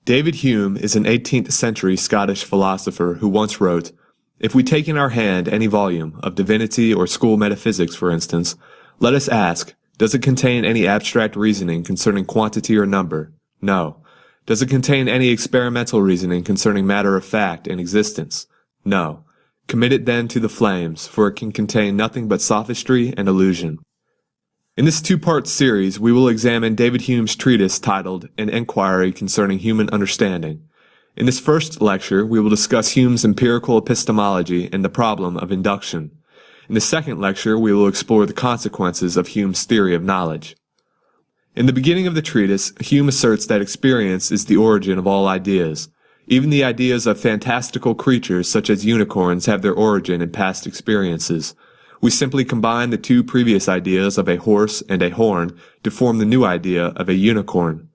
David Hume is an 18th century Scottish philosopher who once wrote, "If we take in our hand any volume, of divinity or school metaphysics for instance, let us ask, does it contain any abstract reasoning concerning quantity or number? No. Does it contain any experimental reasoning concerning matter of fact and existence? No. Commit it then to the flames, for it can contain nothing but sophistry and illusion." In this two-part series, we will examine David Hume's treatise titled An Enquiry Concerning Human Understanding. In this first lecture, we will discuss Hume's empirical epistemology and the problem of induction. In the second lecture, we will explore the consequences of Hume's theory of knowledge. In the beginning of the treatise, Hume asserts that experience is the origin of all ideas. Even the ideas of fantastical creatures such as unicorns have their origin in past experiences. We simply combine the two previous ideas of a horse and a horn to form the new idea of a unicorn.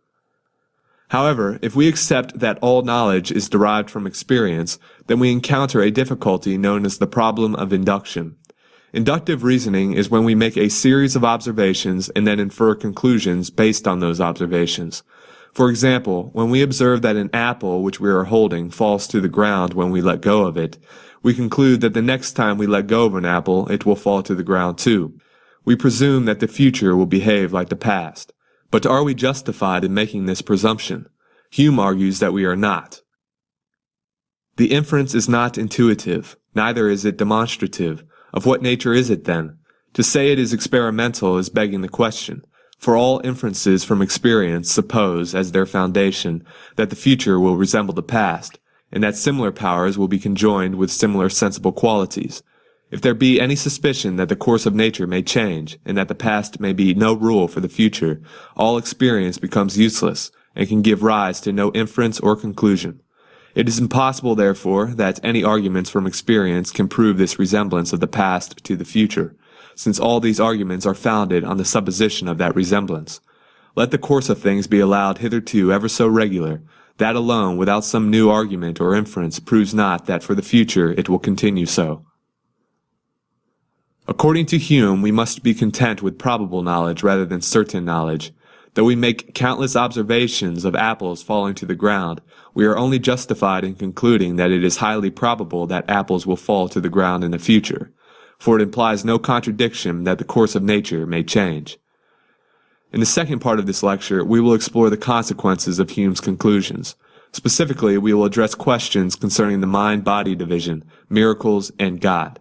However, if we accept that all knowledge is derived from experience, then we encounter a difficulty known as the problem of induction. Inductive reasoning is when we make a series of observations and then infer conclusions based on those observations. For example, when we observe that an apple which we are holding falls to the ground when we let go of it, we conclude that the next time we let go of an apple, it will fall to the ground too. We presume that the future will behave like the past. But are we justified in making this presumption? Hume argues that we are not. The inference is not intuitive, neither is it demonstrative. Of what nature is it then? To say it is experimental is begging the question, for all inferences from experience suppose, as their foundation, that the future will resemble the past, and that similar powers will be conjoined with similar sensible qualities. If there be any suspicion that the course of nature may change, and that the past may be no rule for the future, all experience becomes useless, and can give rise to no inference or conclusion. It is impossible, therefore, that any arguments from experience can prove this resemblance of the past to the future, since all these arguments are founded on the supposition of that resemblance. Let the course of things be allowed hitherto ever so regular, that alone, without some new argument or inference, proves not that for the future it will continue so. According to Hume, we must be content with probable knowledge rather than certain knowledge. Though we make countless observations of apples falling to the ground, we are only justified in concluding that it is highly probable that apples will fall to the ground in the future, for it implies no contradiction that the course of nature may change. In the second part of this lecture, we will explore the consequences of Hume's conclusions. Specifically, we will address questions concerning the mind-body division, miracles, and God.